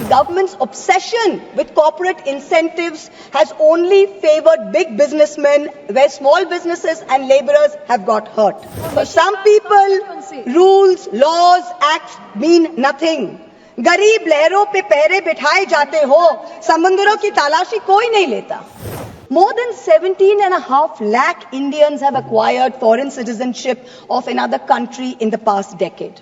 government's obsession with corporate incentives has only favored big businessmen, where small businesses and laborers have got hurt. For some people, rules, laws, acts mean nothing. गरीब लहरों पे पैरे बिठाए जाते हो, समंदरों की तलाशी कोई नहीं लेता. More than 17.5 lakh Indians have acquired foreign citizenship of another country in the past decade.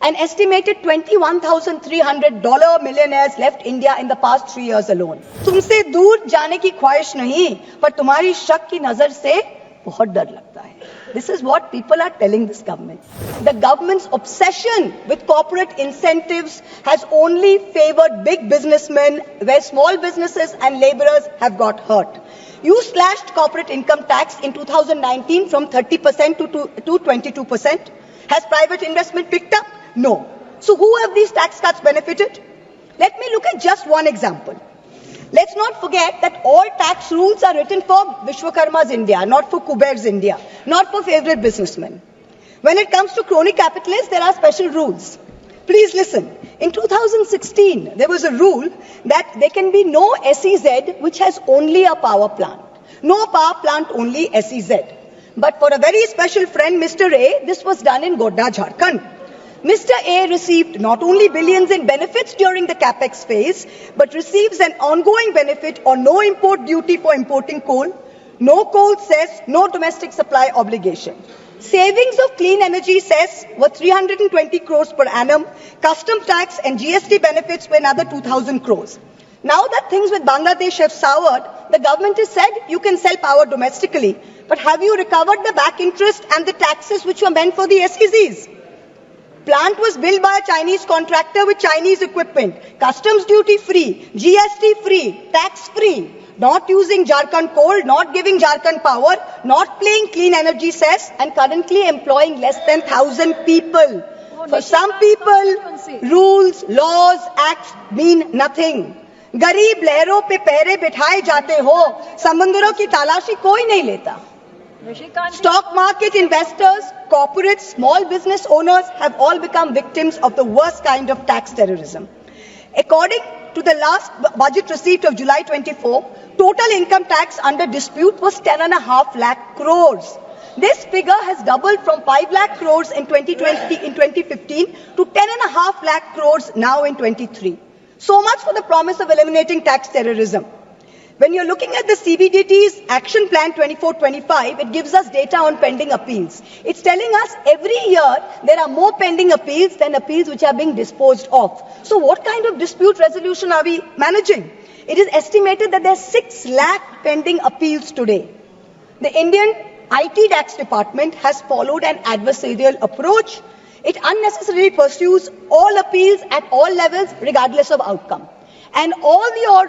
An estimated $21,300 millionaires left India in the past 3 years alone. तुमसे दूर जाने की ख्वाहिश नहीं, पर तुम्हारी शक की नजर से बहुत डर लगता है. This is what people are telling this government. The government's obsession with corporate incentives has only favored big businessmen, where small businesses and laborers have got hurt. You slashed corporate income tax in 2019 from 30% to 22%. Has private investment picked up? No. So who have these tax cuts benefited? Let me look at just one example. Let's not forget that all tax rules are written for Vishwakarma's India, not for Kuber's India, not for favorite businessmen. When it comes to crony capitalists, there are special rules. Please listen. In 2016, there was a rule that there can be no SEZ which has only a power plant. No power plant, only SEZ. But for a very special friend, Mr. A, this was done in Godda, Jharkhand. Mr. A received not only billions in benefits during the capex phase, but receives an ongoing benefit on no import duty for importing coal, no coal cess, no domestic supply obligation. Savings of clean energy cess were 320 crores per annum, custom tax and GST benefits were another 2,000 crores. Now that things with Bangladesh have soured, the government has said you can sell power domestically, but have you recovered the back interest and the taxes which were meant for the SEZs? Plant was built by a Chinese contractor with Chinese equipment, customs duty free, GST free, tax free, not using Jharkhand coal, not giving Jharkhand power, not paying clean energy cess, and currently employing less than 1,000 people. For some people, rules, laws, acts mean nothing. गरीब लहरों पे पैरे बिठाए जाते हो, समंदरों की तलाशी कोई नहीं लेता. Stock market investors, corporates, small business owners have all become victims of the worst kind of tax terrorism. According to the last budget receipt of July 24, total income tax under dispute was 10.5 lakh crores. This figure has doubled from 5 lakh crores in 2015 to 10.5 lakh crores now in 23. So much for the promise of eliminating tax terrorism. When you're looking at the CBDT's Action Plan 24-25, it gives us data on pending appeals. It's telling us every year there are more pending appeals than appeals which are being disposed of. So what kind of dispute resolution are we managing? It is estimated that there are 6 lakh pending appeals today. The Indian IT tax department has followed an adversarial approach. It unnecessarily pursues all appeals at all levels regardless of outcome. And all your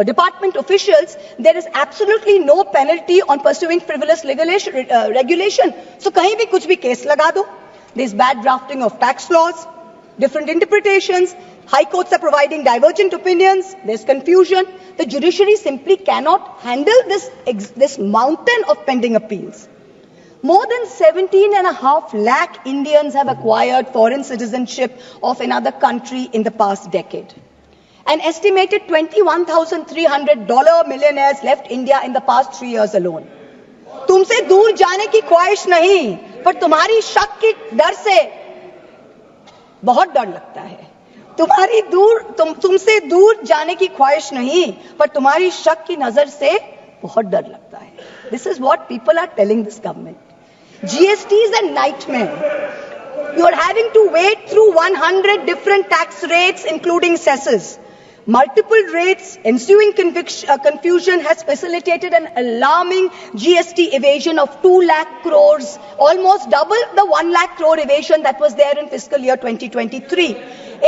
department officials, there is absolutely no penalty on pursuing frivolous regulation. So kahin bhi kuch bhi case laga do. There's bad drafting of tax laws, different interpretations, high courts are providing divergent opinions, there's confusion. The judiciary simply cannot handle this mountain of pending appeals. More than 17.5 lakh Indians have acquired foreign citizenship of another country in the past decade. An estimated $21,300 millionaires left India in the past 3 years alone. तुमसे दूर जाने की ख्वाहिश नहीं, पर तुम्हारी शक की डर से बहुत डर लगता है. तुमसे दूर जाने की ख्वाहिश नहीं, पर तुम्हारी शक की नजर से बहुत डर लगता है. This is what people are telling this government. GST is a nightmare. You are having to wade through 100 different tax rates, including cesses. Multiple rates, ensuing confusion has facilitated an alarming GST evasion of 2 lakh crores, almost double the 1 lakh crore evasion that was there in fiscal year 2023.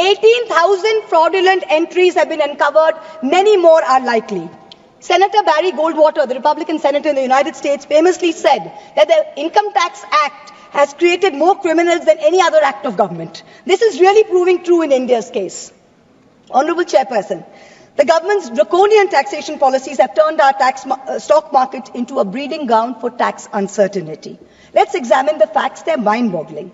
18,000 fraudulent entries have been uncovered. Many more are likely. Senator Barry Goldwater, the Republican senator in the United States, famously said that the Income Tax Act has created more criminals than any other act of government. This is really proving true in India's case. Honorable Chairperson, the government's draconian taxation policies have turned our stock market into a breeding ground for tax uncertainty. Let's examine the facts, they're mind-boggling.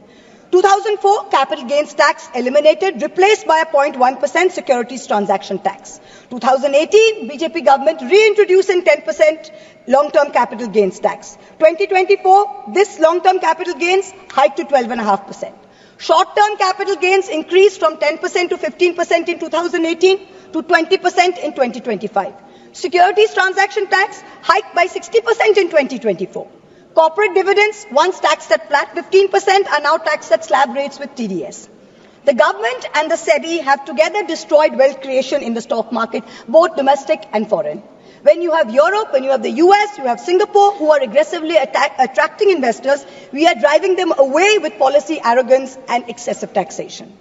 2004 capital gains tax eliminated, replaced by a 0.1% securities transaction tax. 2018 BJP government reintroducing 10% long-term capital gains tax. 2024 this long-term capital gains hiked to 12.5%. Short-term capital gains increased from 10% to 15% in 2018 to 20% in 2025. Securities transaction tax hiked by 60% in 2024. Corporate dividends, once taxed at flat 15%, are now taxed at slab rates with TDS. The government and the SEBI have together destroyed wealth creation in the stock market, both domestic and foreign. When you have Europe, when you have the US, you have Singapore, who are aggressively attracting investors, we are driving them away with policy arrogance and excessive taxation.